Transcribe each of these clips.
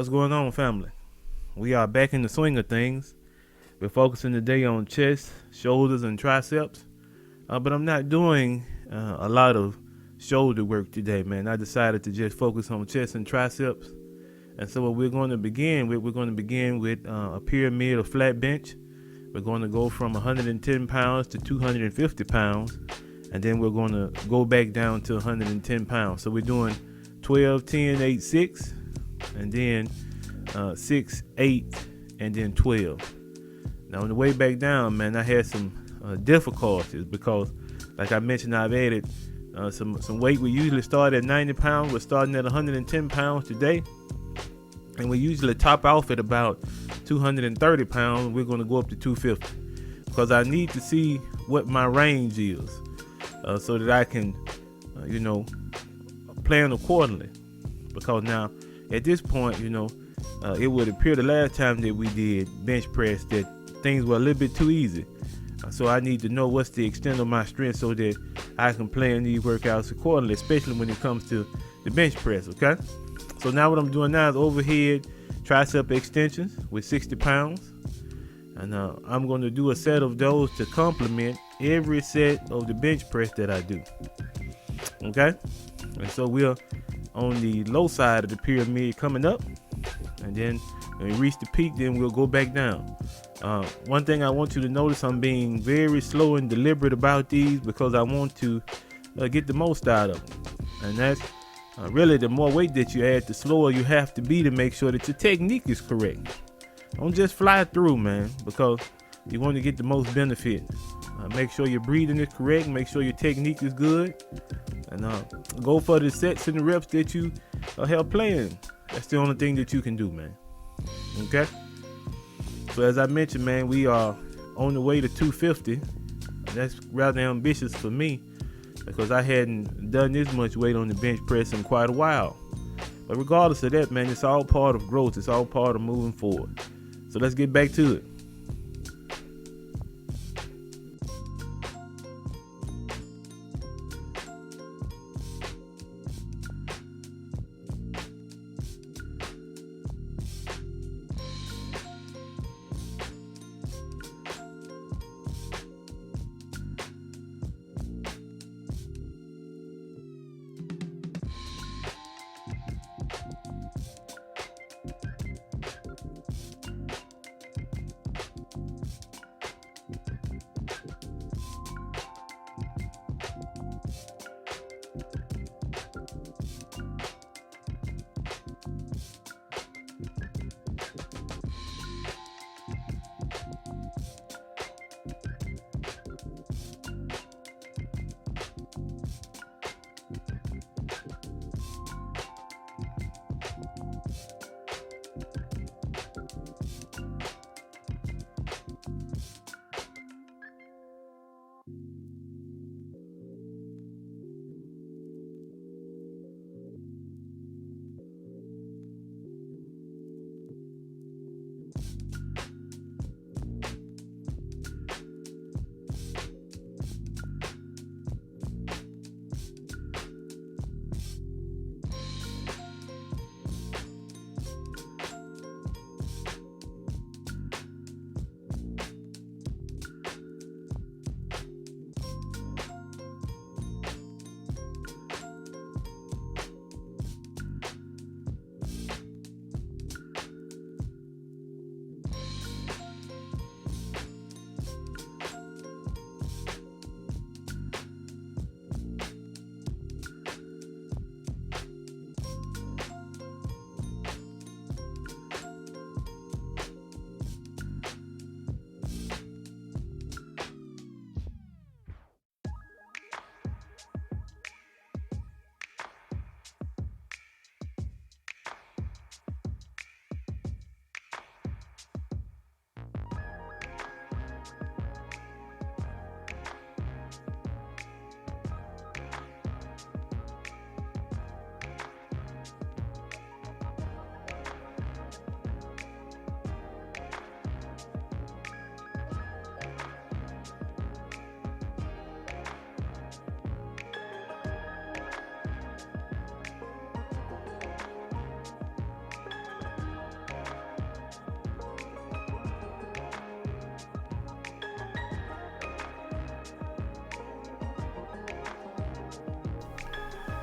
What's going on, family? We are back in the swing of things. We're focusing today on chest, shoulders, and triceps. But I'm not doing a lot of shoulder work today, man. I decided to just focus on chest and triceps. And so what we're going to begin with a pyramid or flat bench. We're going to go from 110 pounds to 250 pounds. And then we're going to go back down to 110 pounds. So we're doing 12, 10, 8, 6. And then 6, 8, and then 12. Now on the way back down, man, I had some difficulties because, like I mentioned, I've added some weight. We usually start at 90 pounds. We're starting at 110 pounds today. And we usually top off at about 230 pounds. We're going to go up to 250 because I need to see what my range is so that I can, plan accordingly. Because now, at this point, it would appear the last time that we did bench press that things were a little bit too easy. So I need to know what's the extent of my strength so that I can plan these workouts accordingly, especially when it comes to the bench press, okay? So now what I'm doing now is overhead tricep extensions with 60 pounds. And I'm going to do a set of those to complement every set of the bench press that I do, okay? And so we're on the low side of the pyramid coming up, and then when we reach the peak, then we'll go back down. One thing I want you to notice, I'm being very slow and deliberate about these because I want to get the most out of them. And that's really, the more weight that you add, the slower you have to be to make sure that your technique is correct. Don't just fly through, man, because you want to get the most benefit. Make sure your breathing is correct. Make sure your technique is good. And go for the sets and the reps that you have planned. That's the only thing that you can do, man. Okay? So as I mentioned, man, we are on the way to 250. That's rather ambitious for me because I hadn't done this much weight on the bench press in quite a while. But regardless of that, man, it's all part of growth. It's all part of moving forward. So let's get back to it.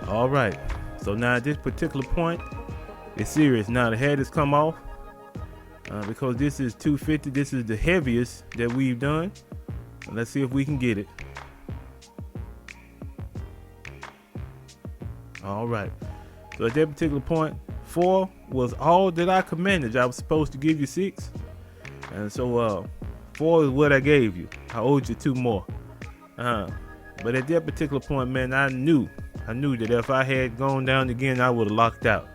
All right. So now at this particular point, it's serious. Now the head has come off because this is 250. This is the heaviest that we've done. Let's see if we can get it. All right. So at that particular point, 4 was all that I commanded. I was supposed to give you 6. And so 4 is what I gave you. I owed you 2 more. But at that particular point, man, I knew that if I had gone down again, I would have locked out.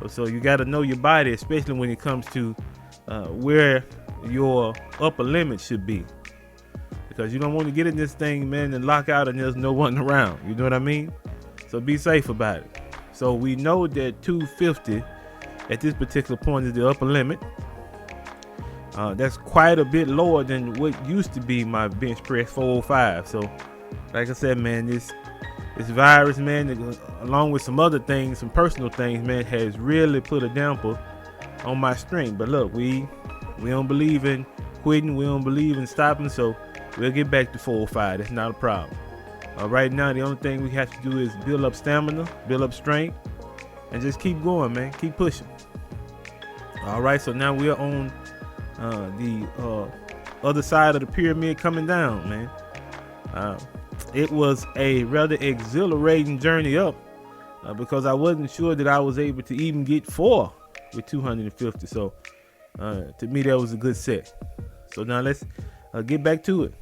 So you got to know your body, especially when it comes to where your upper limit should be. Because you don't want to get in this thing, man, and lock out and there's no one around. You know what I mean? So be safe about it. So we know that 250 at this particular point is the upper limit. That's quite a bit lower than what used to be my bench press 405. So like I said, man, this virus, man, along with some other things, some personal things, man, has really put a damper on my strength. But look, we don't believe in quitting. We don't believe in stopping. So we'll get back to 405. That's not a problem. Right now, the only thing we have to do is build up stamina, build up strength, and just keep going, man. Keep pushing. All right, so now we're on the other side of the pyramid coming down, man. It was a rather exhilarating journey up because I wasn't sure that I was able to even get 4 with 250. So to me, that was a good set. So now let's get back to it.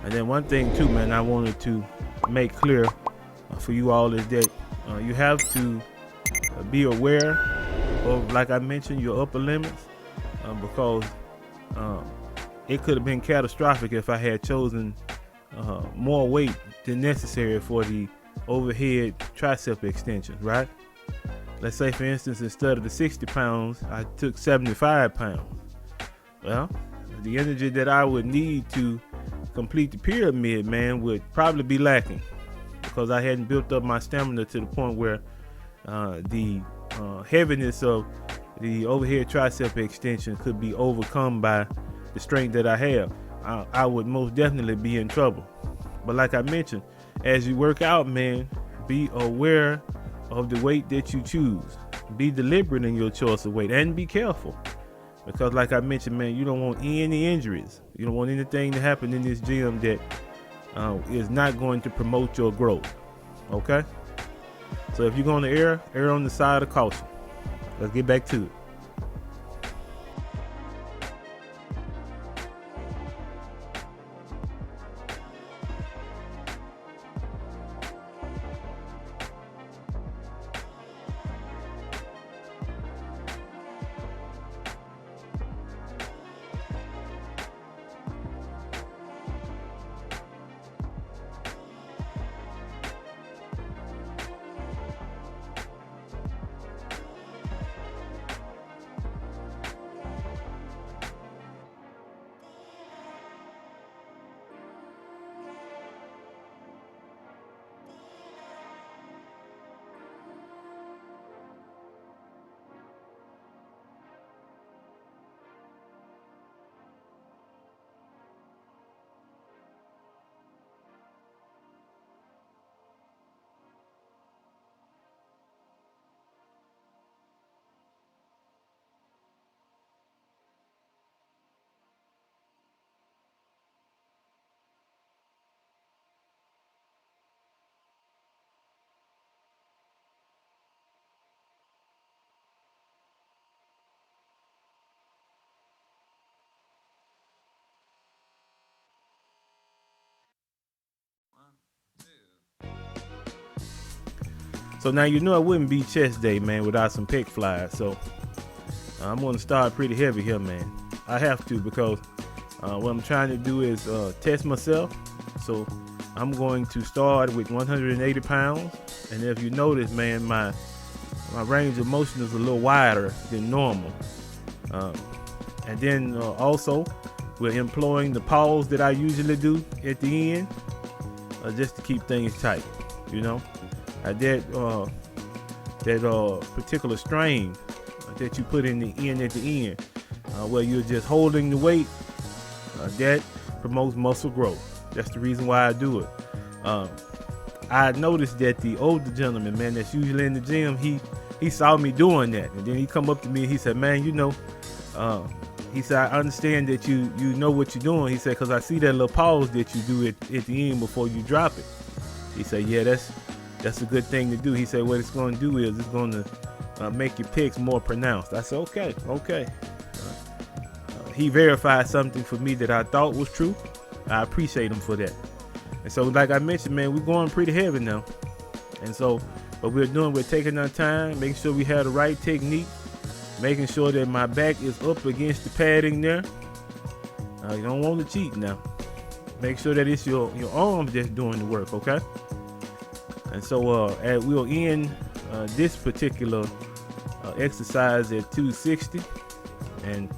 And then one thing too, man, I wanted to make clear for you all is that you have to be aware of, like I mentioned, your upper limits because it could have been catastrophic if I had chosen more weight than necessary for the overhead tricep extensions, right? Let's say, for instance, instead of the 60 pounds, I took 75 pounds. Well, the energy that I would need to complete the pyramid, man, would probably be lacking because I hadn't built up my stamina to the point where the heaviness of the overhead tricep extension could be overcome by the strength that I have. I would most definitely be in trouble. But like I mentioned, as you work out, man, be aware of the weight that you choose. Be deliberate in your choice of weight and be careful. Because like I mentioned, man, you don't want any injuries. You don't want anything to happen in this gym that is not going to promote your growth. Okay? So if you're going to err on the side of caution. Let's get back to it. So now you know it wouldn't be chest day, man, without some pec flies. So I'm going to start pretty heavy here, man. I have to, because what I'm trying to do is test myself. So I'm going to start with 180 pounds. And if you notice, man, my range of motion is a little wider than normal. And then also, we're employing the pause that I usually do at the end, just to keep things tight, you know. That particular strain that you put in at the end, where you're just holding the weight, that promotes muscle growth. That's the reason why I do it. I noticed that the older gentleman, man, that's usually in the gym, he saw me doing that, and then he come up to me and he said, man, you know, he said, I understand that you know what you're doing. He said, because I see that little pause that you do at the end before you drop it. He said, yeah, that's a good thing to do. He said, what it's going to do is it's going to make your pecs more pronounced. I said, okay. He verified something for me that I thought was true. I appreciate him for that. And so, like I mentioned, man, we're going pretty heavy now. And so what we're taking our time, making sure we have the right technique, making sure that my back is up against the padding there. You don't want to cheat now. Make sure that it's your arms that's doing the work, okay? And so we'll end this particular exercise at 260. And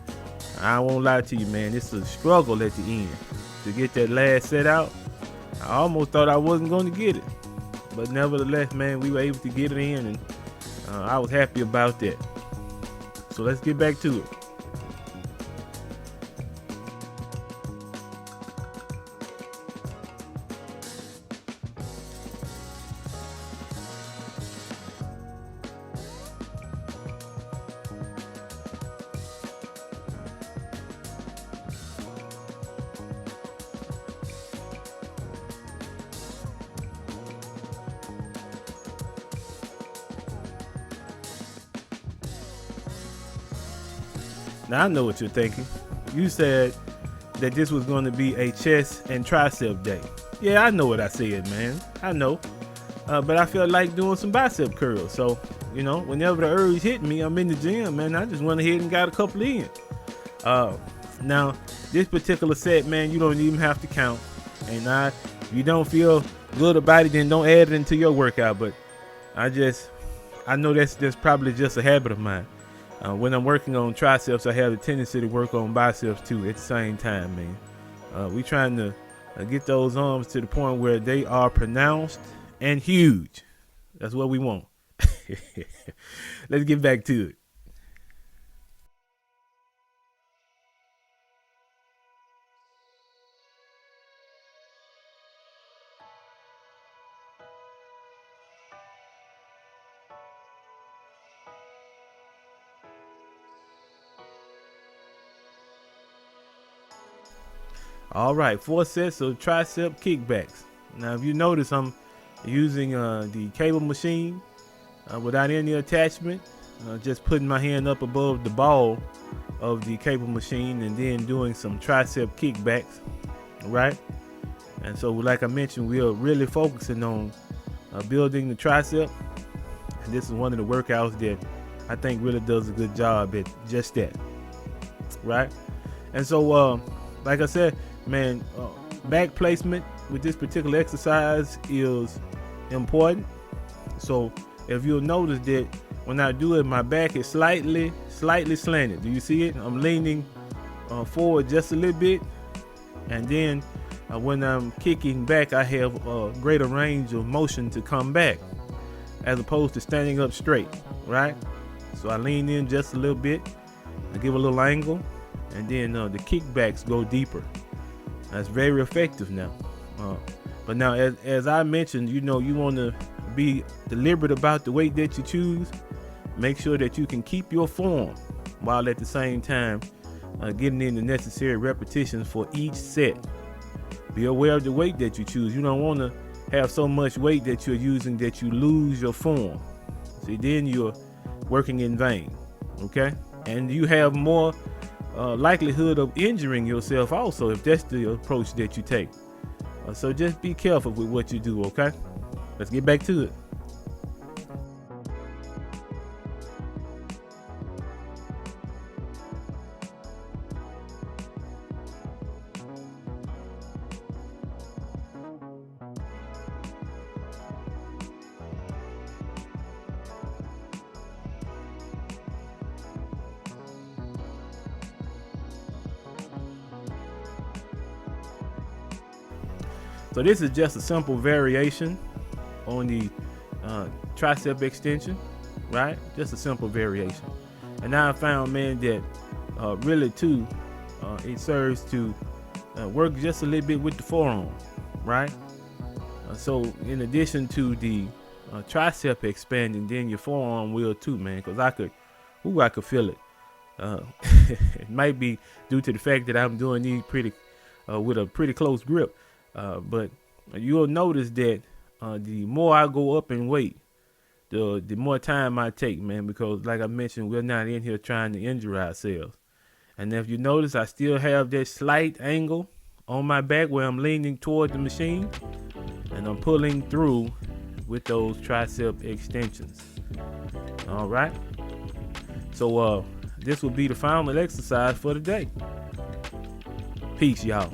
I won't lie to you, man, it's a struggle at the end to get that last set out. I almost thought I wasn't going to get it. But nevertheless, man, we were able to get it in, and I was happy about that. So let's get back to it. Now I know what you're thinking. You said that this was going to be a chest and tricep day. Yeah, I know what I said, man. I know. But I felt like doing some bicep curls. So, you know, whenever the urge hit me, I'm in the gym, man. I just went ahead and got a couple in. Now, this particular set, man, you don't even have to count. And if you don't feel good about it, then don't add it into your workout. But I know that's probably just a habit of mine. When I'm working on triceps, I have a tendency to work on biceps too at the same time, man. We trying to get those arms to the point where they are pronounced and huge. That's what we want. Let's get back to it. All right, 4 sets of tricep kickbacks. Now, if you notice, I'm using the cable machine without any attachment, just putting my hand up above the ball of the cable machine and then doing some tricep kickbacks, right? And so, like I mentioned, we are really focusing on building the tricep, and this is one of the workouts that I think really does a good job at just that, right? And so, like I said, man, back placement with this particular exercise is important. So if you'll notice that when I do it, my back is slightly slanted. Do you see it? I'm leaning forward just a little bit, and then when I'm kicking back, I have a greater range of motion to come back as opposed to standing up straight, right? So I lean in just a little bit, I give a little angle, and then the kickbacks go deeper. That's very effective now. But now, as I mentioned, you know, you want to be deliberate about the weight that you choose. Make sure that you can keep your form while at the same time getting in the necessary repetitions for each set. Be aware of the weight that you choose. You don't want to have so much weight that you're using that you lose your form. See, then you're working in vain, okay? And you have more likelihood of injuring yourself also if that's the approach that you take. So just be careful with what you do, okay? Let's get back to it. So this is just a simple variation on the tricep extension, right? Just a simple variation. And now I found, man, that really too, it serves to work just a little bit with the forearm, right? So in addition to the tricep expanding, then your forearm will too, man, because I could feel it. It might be due to the fact that I'm doing these with a pretty close grip, but you'll notice that the more I go up in weight, the more time I take, man, because like I mentioned, we're not in here trying to injure ourselves. And if you notice, I still have that slight angle on my back where I'm leaning toward the machine and I'm pulling through with those tricep extensions. All right. So this will be the final exercise for the day. Peace, y'all.